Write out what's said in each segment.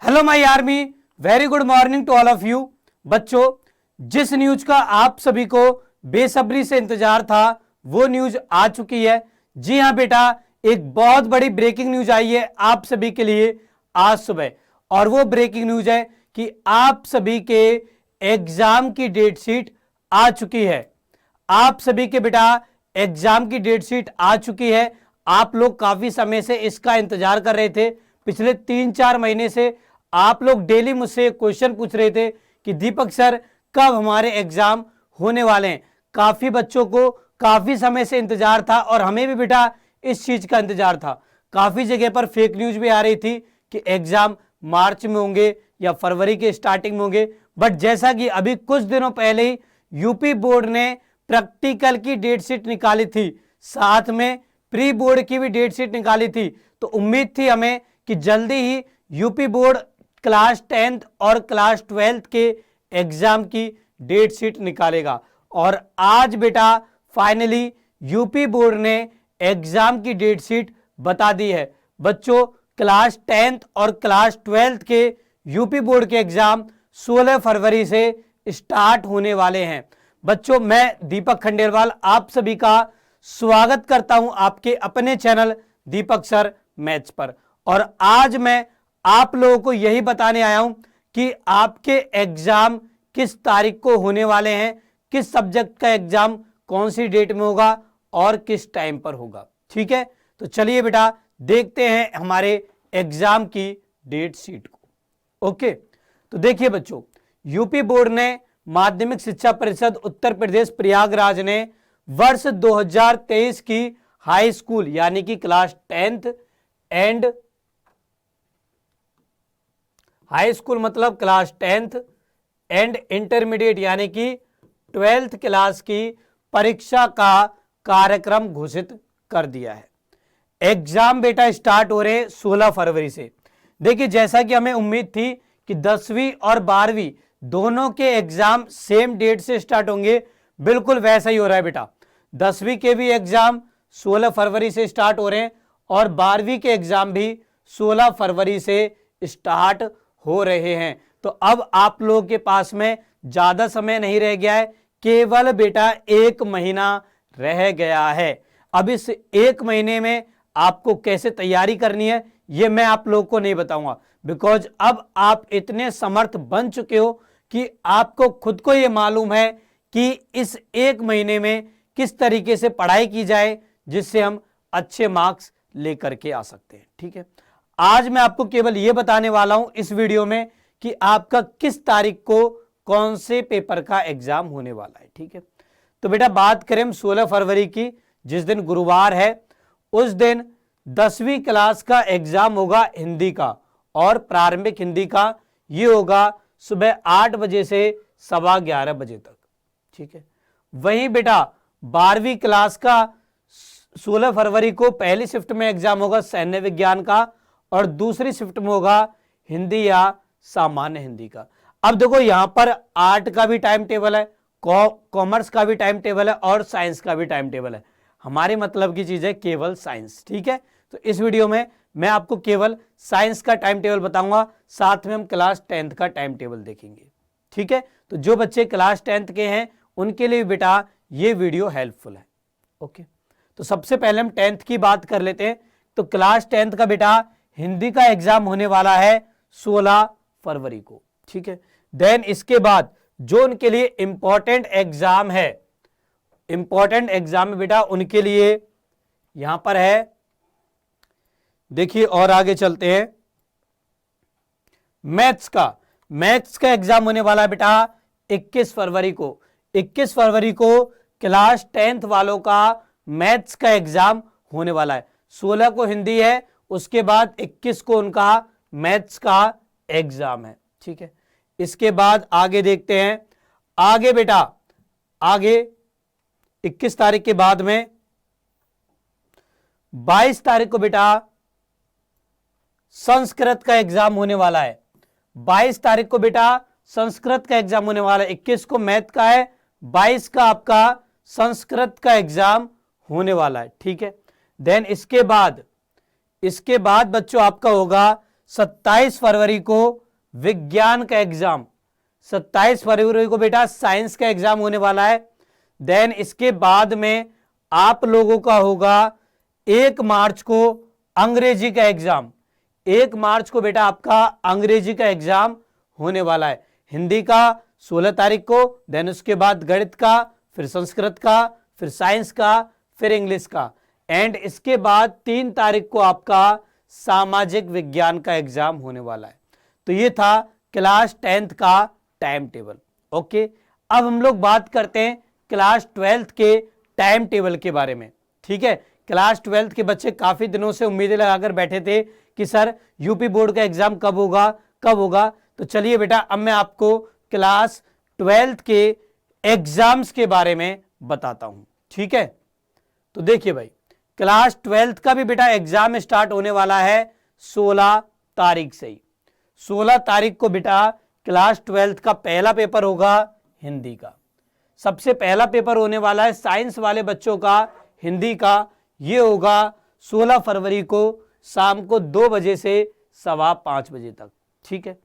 Hello my army, very good morning to all of you. बच्चों, जिस news का आप सभी को बेसब्री से इंतजार था वो न्यूज आ चुकी है। जी हां बेटा, एक बहुत बड़ी ब्रेकिंग न्यूज आई है आप सभी के लिए आज सुबह। और वो ब्रेकिंग न्यूज है कि आप सभी के एग्जाम की डेट शीट आ चुकी है। आप सभी के बेटा एग्जाम की डेट शीट आ चुकी है। आप लोग काफी समय से इसका इंतजार कर रहे थे। पिछले 3-4 महीने से आप लोग डेली मुझसे क्वेश्चन पूछ रहे थे कि दीपक सर कब हमारे एग्जाम होने वाले हैं। काफी बच्चों को काफी समय से इंतजार था और हमें भी बेटा इस चीज का इंतजार था। काफी जगह पर फेक न्यूज भी आ रही थी कि एग्जाम मार्च में होंगे या फरवरी के स्टार्टिंग में होंगे। बट जैसा कि अभी कुछ दिनों पहले ही यूपी बोर्ड ने प्रैक्टिकल की डेट शीट निकाली थी, साथ में प्री बोर्ड की भी डेट शीट निकाली थी, तो उम्मीद थी हमें कि जल्दी ही यूपी बोर्ड क्लास 10th और क्लास 12th के एग्जाम की डेट शीट निकालेगा। और आज बेटा फाइनली यूपी बोर्ड ने एग्जाम की डेट शीट बता दी है। बच्चों, क्लास 10th और क्लास 12th के यूपी बोर्ड के एग्जाम 16 फरवरी से स्टार्ट होने वाले हैं। बच्चों, मैं दीपक खंडेलवाल आप सभी का स्वागत करता हूं आपके अपने चैनल दीपक सर मैथ्स पर। और आज मैं आप लोगों को यही बताने आया हूं कि आपके एग्जाम किस तारीख को होने वाले हैं, किस सब्जेक्ट का एग्जाम कौन सी डेट में होगा और किस टाइम पर होगा। ठीक है, तो चलिए बेटा देखते हैं हमारे एग्जाम की डेट शीट को। ओके, तो देखिए बच्चों, यूपी बोर्ड ने माध्यमिक शिक्षा परिषद उत्तर प्रदेश प्रयागराज ने वर्ष 2023 की हाई स्कूल यानी कि class 10th and high school मतलब क्लास 10th एंड इंटरमीडिएट यानी कि 12th क्लास की परीक्षा का कार्यक्रम घोषित कर दिया है। एग्जाम बेटा स्टार्ट हो रहे 16 फरवरी से। देखिए, जैसा कि हमें उम्मीद थी कि 10वीं और 12वीं दोनों के एग्जाम सेम डेट से स्टार्ट होंगे, बिल्कुल वैसा ही हो रहा है बेटा। 10वीं के भी एग्जाम 16 फरवरी से स्टार्ट हो रहे हैं और 12वीं के एग्जाम भी 16 फरवरी से स्टार्ट हो रहे हैं। तो अब आप लोगों के पास में ज्यादा समय नहीं रह गया है, केवल बेटा 1 महीना रह गया है। अब इस 1 महीने में आपको कैसे तैयारी करनी है ये मैं आप लोगों को नहीं बताऊंगा, बिकॉज अब आप इतने समर्थ बन चुके हो कि आपको खुद को ये मालूम है कि इस 1 महीने में किस तरीके से पढ़ाई की जाए जिससे हम अच्छे मार्क्स लेकर के आ सकते हैं। ठीक है, आज मैं आपको केवल ये बताने वाला हूं इस वीडियो में कि आपका किस तारीख को कौन से पेपर का एग्जाम होने वाला है। ठीक है, तो बेटा बात करें हम 16 फरवरी की, जिस दिन गुरुवार है, उस दिन 10वीं क्लास का एग्जाम होगा हिंदी का, और प्रारंभिक हिंदी का ये होगा सुबह 8 बजे से 11:15 बजे तक। ठीक है, वहीं बेटा 12वीं क्लास का 16 फरवरी को पहली शिफ्ट में एग्जाम होगा सैन्य विज्ञान का, और दूसरी शिफ्ट में होगा हिंदी या सामान्य हिंदी का। अब देखो, यहां पर आर्ट का भी टाइम टेबल है, कॉमर्स का भी टाइम टेबल है और साइंस का भी टाइम टेबल है। हमारे मतलब की चीज है केवल साइंस। ठीक है, तो इस वीडियो में मैं आपको केवल साइंस का टाइम टेबल बताऊंगा, साथ में हम क्लास 10th का टाइम टेबल देखेंगे। ठीक है, तो जो बच्चे क्लास 10th के हैं उनके लिए बेटा ये वीडियो हेल्पफुल है। ओके, तो सबसे पहले हम 10th की बात कर लेते हैं। तो क्लास 10th का बेटा हिंदी का एग्जाम होने वाला है 16 फरवरी को। ठीक है, देन इसके बाद जो उनके लिए इंपॉर्टेंट एग्जाम है, इंपॉर्टेंट एग्जाम में बेटा उनके लिए यहां पर है, देखिए और आगे चलते हैं। मैथ्स का एग्जाम होने वाला है बेटा 21 फरवरी को। 21 फरवरी को क्लास 10th वालों का मैथ्स का एग्जाम होने वाला है। 16 को हिंदी है, उसके बाद 21 को उनका मैथ्स का एग्जाम है। ठीक है, इसके बाद आगे देखते हैं। आगे बेटा आगे 21 तारीख के बाद में 22 तारीख को बेटा संस्कृत का एग्जाम होने वाला है। 22 तारीख को बेटा संस्कृत का एग्जाम होने वाला है। 21 को मैथ का है, 22 का आपका संस्कृत का एग्जाम होने वाला है। ठीक है, देन इसके बाद बच्चों आपका होगा 27 फरवरी को विज्ञान का एग्जाम, 27 फरवरी को बेटा साइंस का एग्जाम होने वाला है। देन इसके बाद में आप लोगों का होगा 1 मार्च को अंग्रेजी का एग्जाम। 1 मार्च को बेटा आपका अंग्रेजी का एग्जाम होने वाला है। हिंदी का 16 तारीख को, देन उसके बाद गणित का, फिर संस्कृत का, फिर साइंस का, फिर इंग्लिश का, एंड इसके बाद 3 तारीख को आपका सामाजिक विज्ञान का एग्जाम होने वाला है। तो ये था क्लास 10th का टाइम टेबल। ओके, अब हम लोग बात करते हैं क्लास 12th के टाइम टेबल के बारे में। ठीक है, क्लास 12th के बच्चे काफी दिनों से उम्मीदें लगाकर बैठे थे कि सर यूपी बोर्ड का एग्जाम कब होगा। तो चलिए बेटा, अब मैं आपको क्लास 12th के एग्जाम्स के बारे में बताता हूं। ठीक है, तो देखिए भाई, क्लास 12th का भी बेटा एग्जाम स्टार्ट होने वाला है 16 तारीख से ही। 16 तारीख को बेटा क्लास 12th का पहला पेपर होगा हिंदी का। सबसे पहला पेपर होने वाला है साइंस वाले बच्चों का हिंदी का। ये होगा 16 फरवरी को शाम को 2 बजे से 5:15 बजे तक। ठीक है,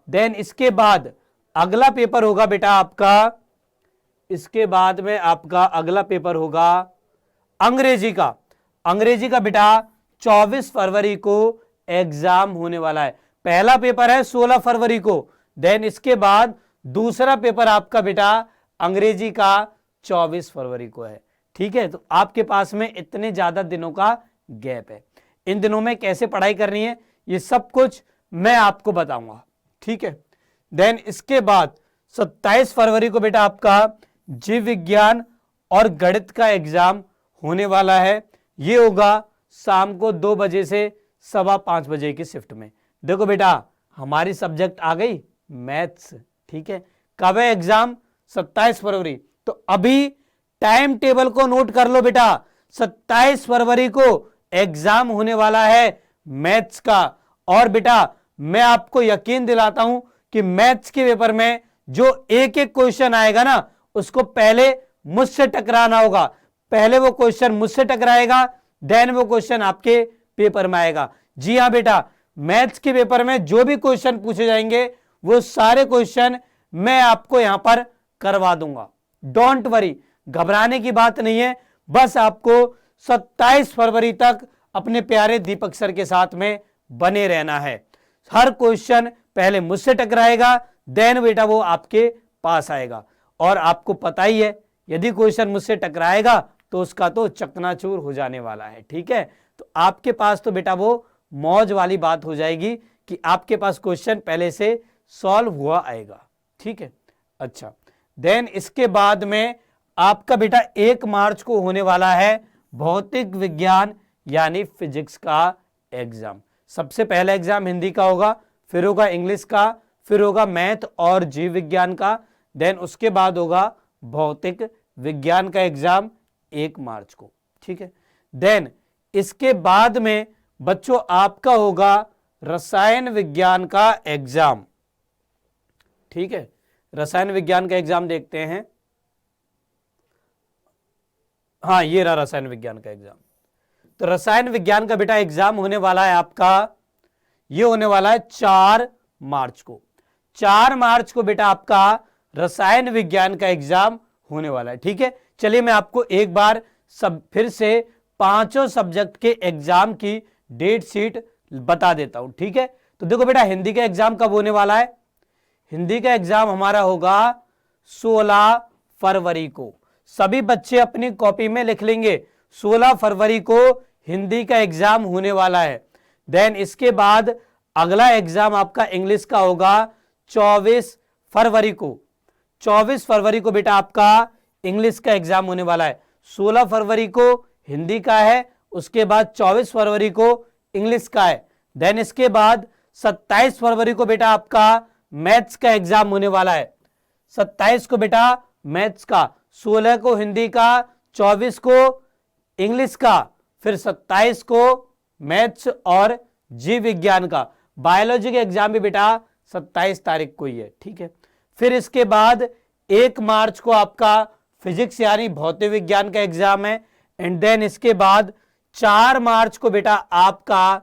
देन इसके बाद अगला पेपर होगा बेटा आपका, इसके बाद में आपका अगला पेपर होगा अंग्रेजी का। अंग्रेजी का बेटा 24 फरवरी को एग्जाम होने वाला है। पहला पेपर है 16 फरवरी को, देन इसके बाद दूसरा पेपर आपका बेटा अंग्रेजी का 24 फरवरी को है। ठीक है, तो आपके पास में इतने ज्यादा दिनों का गैप है। इन दिनों में कैसे पढ़ाई करनी है ये सब कुछ मैं आपको बताऊंगा। ठीक है, देन इसके बाद 27 फरवरी को बेटा आपका जीव विज्ञान और गणित का एग्जाम होने वाला है। ये होगा शाम को 2 बजे से 5:15 बजे की शिफ्ट में। देखो बेटा, हमारी सब्जेक्ट आ गई मैथ्स। ठीक है, कब है एग्जाम? 27 फरवरी। तो अभी टाइम टेबल को नोट कर लो बेटा, 27 फरवरी को एग्जाम होने वाला है मैथ्स का। और बेटा मैं आपको यकीन दिलाता हूं कि मैथ्स के पेपर में जो एक एक क्वेश्चन आएगा ना, उसको पहले मुझसे टकराना होगा। पहले वो क्वेश्चन मुझसे टकराएगा, देन वो क्वेश्चन आपके पेपर में आएगा। जी हां बेटा, मैथ्स के पेपर में जो भी क्वेश्चन पूछे जाएंगे वो सारे क्वेश्चन मैं आपको यहां पर करवा दूंगा। डोंट वरी, घबराने की बात नहीं है। बस आपको 27 फरवरी तक अपने प्यारे दीपक सर के साथ में बने रहना है। हर क्वेश्चन पहले मुझसे टकराएगा, देन बेटा वो आपके पास आएगा। और आपको पता ही है, यदि क्वेश्चन मुझसे टकराएगा तो उसका तो चकनाचूर हो जाने वाला है। ठीक है, तो आपके पास तो बेटा वो मौज वाली बात हो जाएगी कि आपके पास क्वेश्चन पहले से सॉल्व हुआ आएगा। ठीक है, अच्छा, देन इसके बाद में आपका बेटा 1 मार्च को होने वाला है भौतिक विज्ञान यानी फिजिक्स का एग्जाम। सबसे पहला एग्जाम हिंदी का होगा, फिर होगा इंग्लिश का, फिर होगा मैथ और जीव विज्ञान का, देन उसके बाद होगा भौतिक विज्ञान का एग्जाम 1 मार्च को। ठीक है, देन इसके बाद में बच्चों आपका होगा रसायन विज्ञान का एग्जाम। ठीक है, रसायन विज्ञान का एग्जाम देखते हैं। हाँ, ये रहा रसायन विज्ञान का एग्जाम। तो रसायन विज्ञान का बेटा एग्जाम होने वाला है आपका, ये होने वाला है 4 मार्च को। 4 मार्च को बेटा आपका रसायन विज्ञान का एग्जाम होने वाला है। ठीक है, चलिए मैं आपको एक बार फिर से 5 सब्जेक्ट के एग्जाम की डेट शीट बता देता हूं। ठीक है, तो देखो बेटा, हिंदी का एग्जाम कब होने वाला है? हिंदी का एग्जाम हमारा होगा 16 फरवरी को। सभी बच्चे अपनी कॉपी में लिख लेंगे, 16 फरवरी को हिंदी का एग्जाम होने वाला है। देन इसके बाद अगला एग्जाम आपका इंग्लिश का होगा 24 फरवरी को। 24 फरवरी को बेटा आपका इंग्लिश का एग्जाम होने वाला है। 16 फरवरी को हिंदी का है, उसके बाद 24 फरवरी को इंग्लिश का है। देन इसके बाद 27 फरवरी को बेटा आपका मैथ्स का एग्जाम होने वाला है। 27 को बेटा मैथ्स का, 16 को हिंदी का, 24 को इंग्लिश का, फिर 27 को मैथ्स और जीव विज्ञान का। बायोलॉजी का एग्जाम भी बेटा 27 तारीख को ही है। ठीक है, फिर इसके बाद 1 मार्च को आपका फिजिक्स यानी भौतिक विज्ञान का एग्जाम है। एंड देन इसके बाद 4 मार्च को बेटा आपका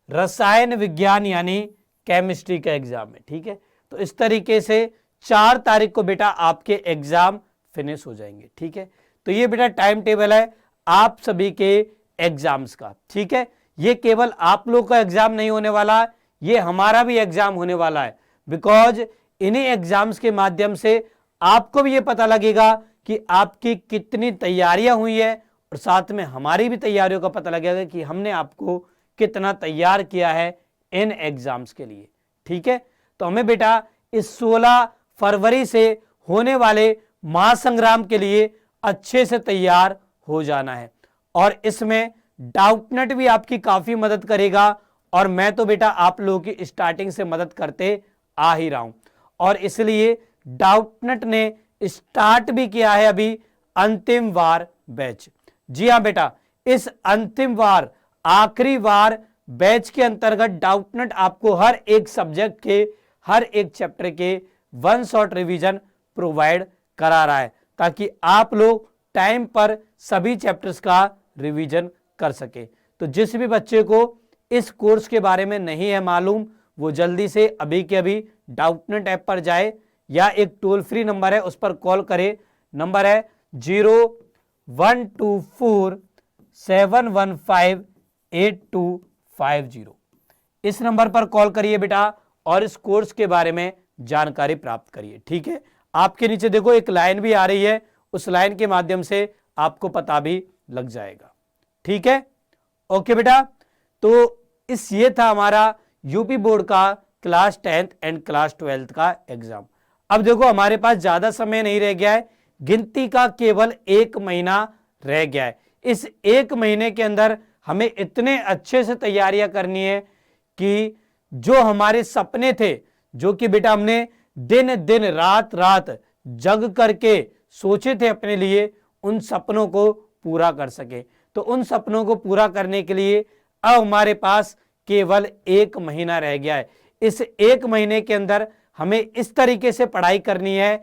रसायन विज्ञान यानी केमिस्ट्री का एग्जाम है। ठीक है, तो इस तरीके से 4 तारीख को बेटा आपके एग्जाम फिनिश हो जाएंगे। ठीक है, तो ये बेटा टाइम टेबल है आप सभी के एग्जाम्स का। ठीक है, ये केवल आप लोग का एग्जाम नहीं होने वाला, ये हमारा भी एग्जाम होने वाला है, बिकॉज इन्हीं एग्जाम्स के माध्यम से आपको भी ये पता लगेगा कि आपकी कितनी तैयारियां हुई है, और साथ में हमारी भी तैयारियों का पता लगेगा कि हमने आपको कितना तैयार किया है इन एग्जाम्स के लिए। ठीक है, तो हमें बेटा इस 16 फरवरी से होने वाले महासंग्राम के लिए अच्छे से तैयार हो जाना है, और इसमें डाउटनेट भी आपकी काफी मदद करेगा, और मैं तो बेटा आप लोगों की स्टार्टिंग से मदद करते आ ही रहा हूं, और इसलिए डाउटनेट ने स्टार्ट भी किया है अभी अंतिम वार बैच। जी हां बेटा, इस अंतिम वार आखिरी वार बैच के अंतर्गत डाउटनेट आपको हर एक सब्जेक्ट के हर एक चैप्टर के 1 शॉट रिवीजन प्रोवाइड करा रहा है, ताकि आप लोग टाइम पर सभी चैप्टर्स का रिवीजन कर सके। तो जिस भी बच्चे को इस कोर्स के बारे में नहीं है मालूम, वो जल्दी से अभी के अभी डाउटनेट ऐप पर जाए, या एक टोल फ्री नंबर है उस पर कॉल करे। नंबर है 0124715850। इस नंबर पर कॉल करिए बेटा, और इस कोर्स के बारे में जानकारी प्राप्त करिए। ठीक है, आपके नीचे देखो एक लाइन भी आ रही है, उस लाइन के माध्यम से आपको पता भी लग जाएगा। ठीक है, ओके बेटा, तो ये था हमारा यूपी बोर्ड का class 10th and class 12th का एग्जाम। अब देखो हमारे पास ज्यादा समय नहीं रह गया है, गिनती का केवल 1 महीना रह गया है। इस 1 महीने के अंदर हमें इतने अच्छे से तैयारियां करनी है कि जो हमारे सपने थे, जो कि बेटा हमने दिन दिन रात रात जग करके सोचे थे अपने लिए, उन सपनों को पूरा कर सके। तो उन सपनों को पूरा करने के लिए अब हमारे पास केवल 1 महीना रह गया है। इस 1 महीने के अंदर हमें इस तरीके से पढ़ाई करनी है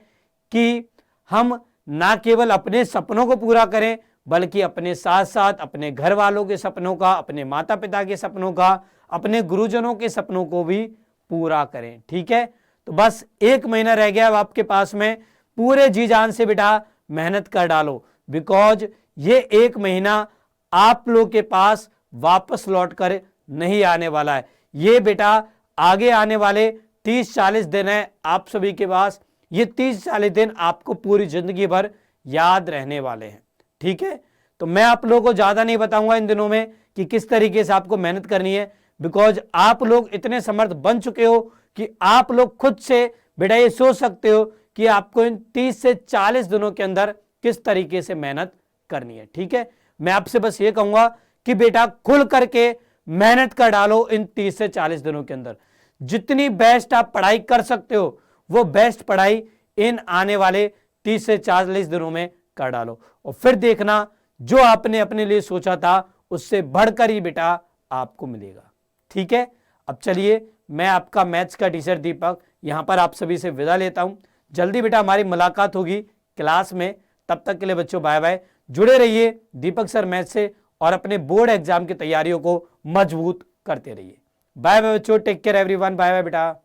कि हम ना केवल अपने सपनों को पूरा करें, बल्कि अपने साथ साथ अपने घर वालों के सपनों का, अपने माता पिता के सपनों का, अपने गुरुजनों के सपनों को भी पूरा करें। ठीक है, तो बस 1 महीना रह गया अब आपके पास में, पूरे जी जान से बेटा मेहनत कर डालो, बिकॉज ये 1 महीना आप लोग के पास वापस लौट कर नहीं आने वाला है। ये बेटा आगे आने वाले 30-40 दिन है आप सभी के पास, ये 30-40 दिन आपको पूरी जिंदगी भर याद रहने वाले हैं। ठीक है, तो मैं आप लोगों को ज्यादा नहीं बताऊंगा इन दिनों में कि किस तरीके से आपको मेहनत करनी है, बिकॉज आप लोग इतने समर्थ बन चुके हो कि आप लोग खुद से बेटा ये सोच सकते हो कि आपको इन 30 से 40 दिनों के अंदर किस तरीके से मेहनत करनी है। ठीक है, मैं आपसे बस ये कहूंगा कि बेटा खुल करके मेहनत कर डालो इन 30 से 40 दिनों के अंदर। जितनी बेस्ट आप पढ़ाई कर सकते हो वो बेस्ट पढ़ाई इन आने वाले 30 से 40 दिनों में कर डालो, और फिर देखना जो आपने अपने लिए सोचा था उससे बढ़कर ही बेटा आपको मिलेगा। ठीक है, अब चलिए मैं आपका मैथ्स का टीचर दीपक यहां पर आप सभी से विदा लेता हूं। जल्दी बेटा हमारी मुलाकात होगी क्लास में, तब तक के लिए बच्चों बाय बाय। जुड़े रहिए दीपक सर मैथ से, और अपने बोर्ड एग्जाम की तैयारियों को मजबूत करते रहिए। बाय बाय बच्चों, take care everyone, bye bye बेटा।